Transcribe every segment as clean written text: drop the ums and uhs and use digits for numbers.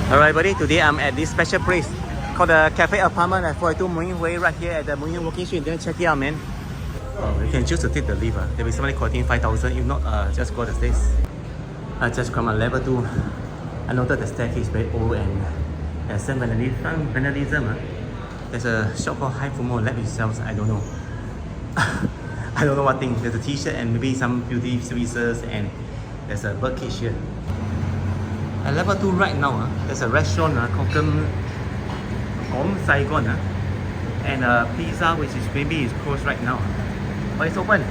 Alright buddy, today I'm at this special place called the Cafe Apartment at 42 Marine Way right here at the Marine Walking Street. Then check it out, man. You can choose to take the lift. There'll be somebody quoting 5,000. If not, just go the stairs. I just come on level 2. I noted the staircase is very old and there's some vandalism. There's a shop called High Fumo Lab itself. I don't know. I don't know what thing. There's a t-shirt and maybe some beauty services, and there's a bird cage here. At level 2 right now, there's a restaurant called Explore Saigon, and a pizza which is maybe is closed right now, but it's open.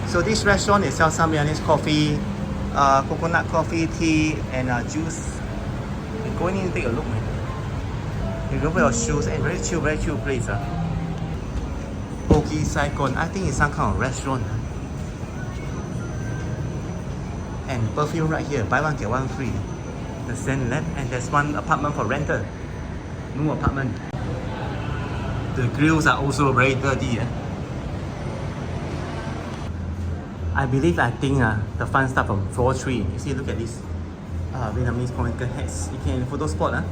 So this restaurant it sells some Vietnamese coffee, coconut coffee, tea, and juice. You go in and take a look, man. You go for your shoes and very chill place. Explore Saigon, I think it's some kind of restaurant. And perfume right here, buy one get one free. The sand lab, and there's one apartment for rental. New apartment. The grills are also very dirty. I think the fun stuff from floor 3. You see, look at this. Vietnamese conical hats. You can photo spot.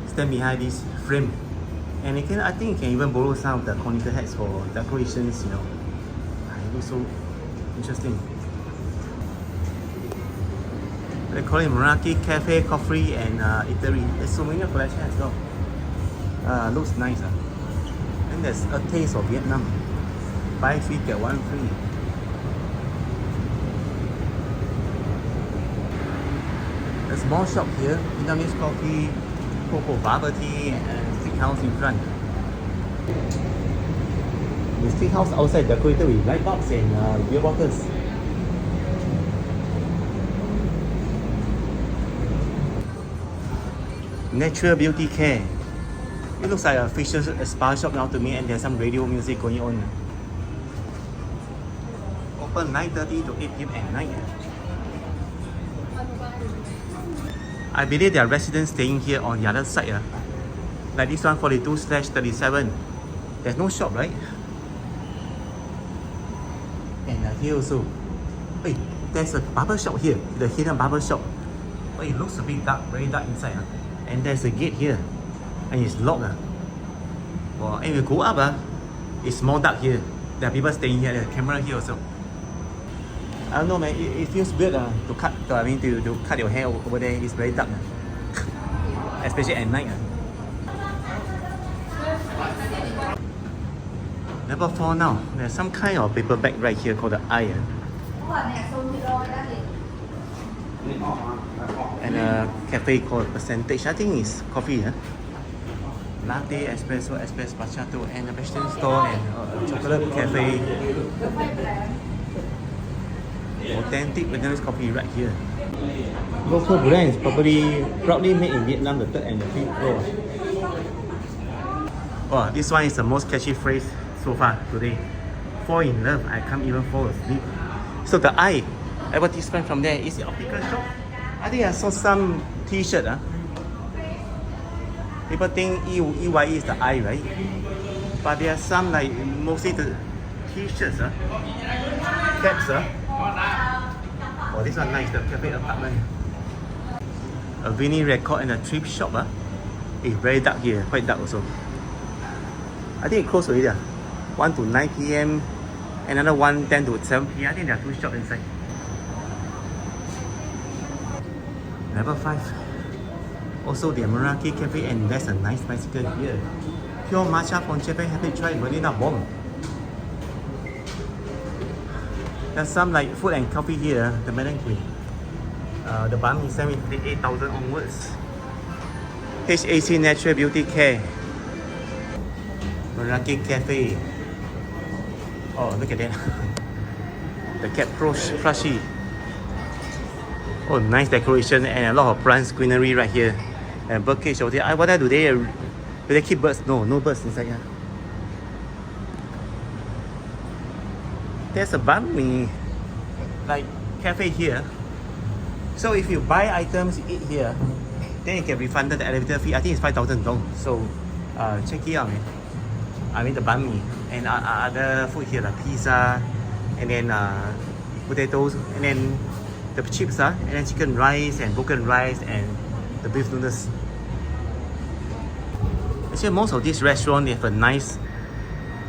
Stand behind this frame. And you can, I think you can even borrow some of the conical hats for decorations, you know. It looks so interesting. They call it Meraki Cafe, Coffee and Eatery. There's so many collection as well. Looks nice. And there's a taste of Vietnam. Buy 3 get 1 free. There's more shop here. Vietnamese coffee, cocoa bubble tea, and steakhouse in front. The steakhouse outside decorated with light bulbs and beer bottles. Natural Beauty Care. It looks like a facial spa shop now to me, and there's some radio music going on. Open 9:30 to 8 p.m. at night. I believe there are residents staying here on the other side. Like this one, 42/37. There's no shop, right? And here also. Hey, there's a barber shop here, the hidden barber shop. Oh, it looks a bit dark, very dark inside. And there's a gate here, and it's locked. Well, and you go up, it's more dark here. There are people staying here. There's a camera here also. I don't know, man. It feels weird to cut. To cut your hair over there. It's very dark, especially at night. Level 4 now. There's some kind of paper bag right here called the eye. And a cafe called Percentage. I think it's coffee. Latte, espresso, macchiato, and a vegetarian store and a chocolate cafe. Authentic Vietnamese coffee right here. Local brands proudly made in Vietnam, the 3rd and the 5th floor. Oh, this one is the most catchy phrase so far today. Fall in love, I can't even fall asleep. So the eye advertisement from there is the optical shop. I think I saw some t-shirt. People think EYE is the eye, right? But there are some like mostly the t-shirts, caps. Oh, this one nice, the cafe apartment. A vinyl record and a thrift shop. It's very dark here, quite dark also. I think it closed already. 1 to 9 p.m. Another one 10 to 7 p.m. I think there are 2 shops inside. Level 5. Also the Meraki Cafe, and there's a nice bicycle here. Pure matcha from Japan. Have you tried vanilla bomb? There's some like food and coffee here. The Madam Queen. The banh mi sandwich 8,000 onwards. HAC Natural Beauty Care. Meraki Cafe. Oh, look at that. The cat plushie. Oh, nice decoration and a lot of plants, greenery right here. And bird cage over there. I wonder, do they keep birds? No birds inside here. There's a banh mi like cafe here. So if you buy items, you eat here, then you get refunded the elevator fee. I think it's 5,000 dong. So check it out, man. I mean the banh mi and other food here, like pizza, and then potatoes, and then the chips, and then chicken rice and broken rice and the beef noodles. Actually, most of these restaurants they have a nice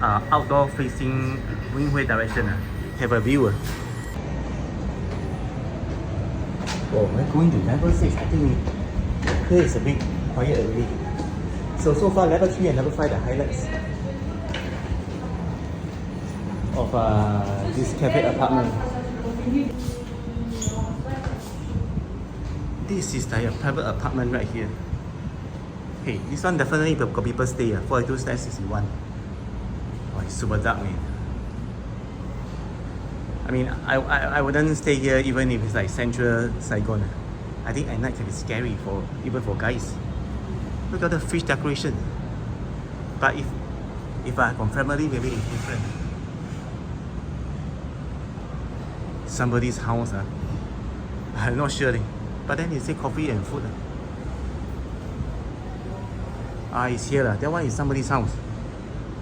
outdoor facing Winghui direction. Have a view. Oh, we're going to level 6. I think here is a bit quiet already. So far level 3 and level 5 the highlights of this cafe apartment. This is like a private apartment right here. Hey, this one definitely got people stay. 42/61. Oh, it's super dark, man. I mean, I wouldn't stay here even if it's like central Saigon. I think at night can be scary even for guys. Look at the fish decoration. But if I from family, maybe it's different. Somebody's house, I'm not sure. But then you say coffee and food. It's here. That one is somebody's house.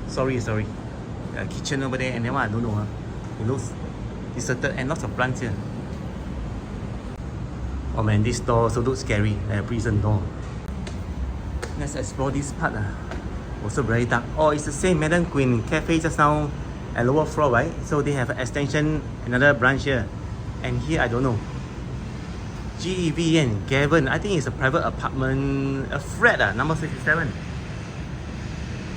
Sorry. Kitchen over there, and that one I don't know. It looks deserted and lots of plants here. Oh man, this door also looks scary, like a prison door. Let's explore this part. Also very dark. Oh, it's the same Madam Queen cafe just now at lower floor, right? So they have an extension, another branch here. And here, I don't know. GEVN, Gavin. I think it's a private apartment, a flat, number 67.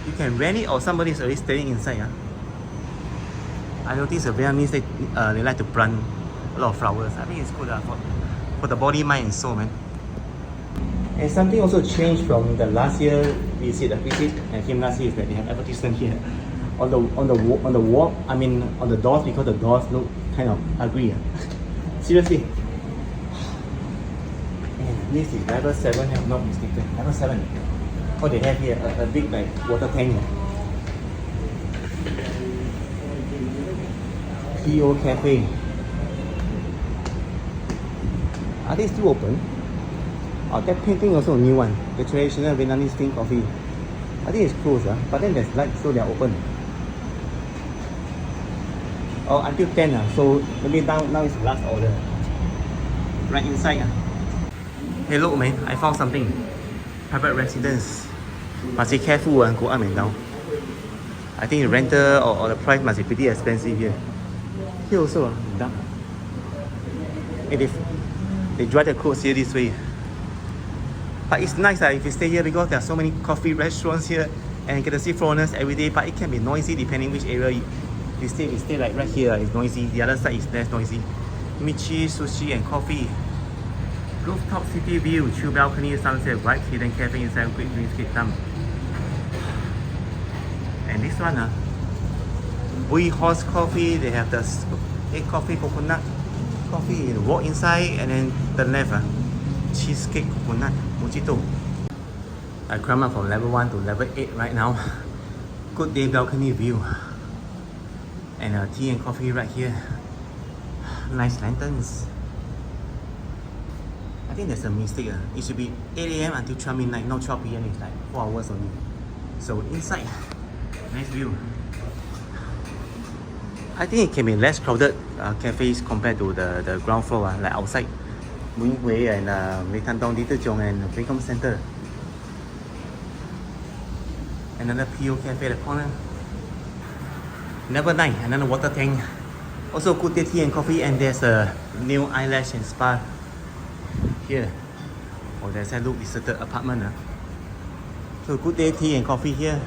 You can rent it or somebody is already staying inside. I noticed the Vietnamese, they like to plant a lot of flowers. I think it's good for the body, mind and soul, man. And something also changed from the last year visit I came last year is that they have advertisement here on the wall. I mean on the doors, because the doors look kind of ugly. Seriously. And this is level 7, if I'm not mistaken. Level 7. Oh, they have here a big like water tank. PO Cafe. Are they still open? Oh, that painting also a new one. The traditional Vietnamese steamed coffee. I think it's closed, but then there's light, so they're open. Oh, until 10, so maybe now is the last order. Right inside. Hey, look, man, I found something. Private residence. Must be careful, go up and down. I think the rental or the price must be pretty expensive here. Here also, dark. They dry the clothes here this way. But it's nice if you stay here because there are so many coffee restaurants here and you get to see foreigners every day. But it can be noisy depending which area you stay. You stay like right here, it's noisy. The other side is less noisy. Michi, sushi and coffee. Rooftop city view, chill balcony, sunset, white hidden cafe inside, quick drinks, quick time. And this one, Bui Horse Coffee, they have the egg coffee, coconut coffee. You walk inside and then the left, cheesecake, coconut, mojito. I climb up from level 1 to level 8 right now. Good day balcony view. And tea and coffee right here. Nice lanterns. I think there's a mistake. It should be 8 AM until 12 midnight, not 12 PM. It's like 4 hours only. So inside, nice view. I think it can be less crowded cafes compared to the ground floor, like outside Winghui and Lê Thanh Dong, Little Chong and Vincom Center. Another PO Cafe at the corner. Level 9, another water tank. Also good day tea and coffee, and there's a new eyelash and spa here. Oh, there's a look deserted apartment. So good day tea and coffee here.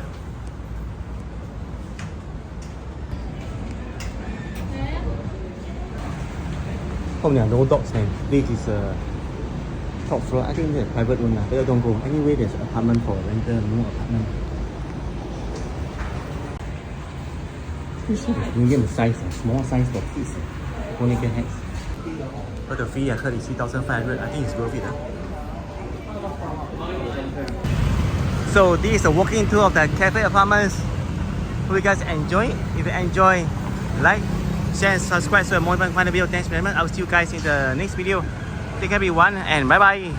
Oh, there are no dogs, man. This is a top floor. I think it's a private one. Better don't go. Anyway, there's an apartment for rental, no apartment. This is medium size, small size for kids. Only can have. But the fee I heard is 3,500. I think it's worth it. So this is a walking tour of the cafe apartments. Hope you guys enjoy. If you enjoy, like, share and subscribe so more fun video. Thanks very much. I will see you guys in the next video. Take care everyone and bye bye.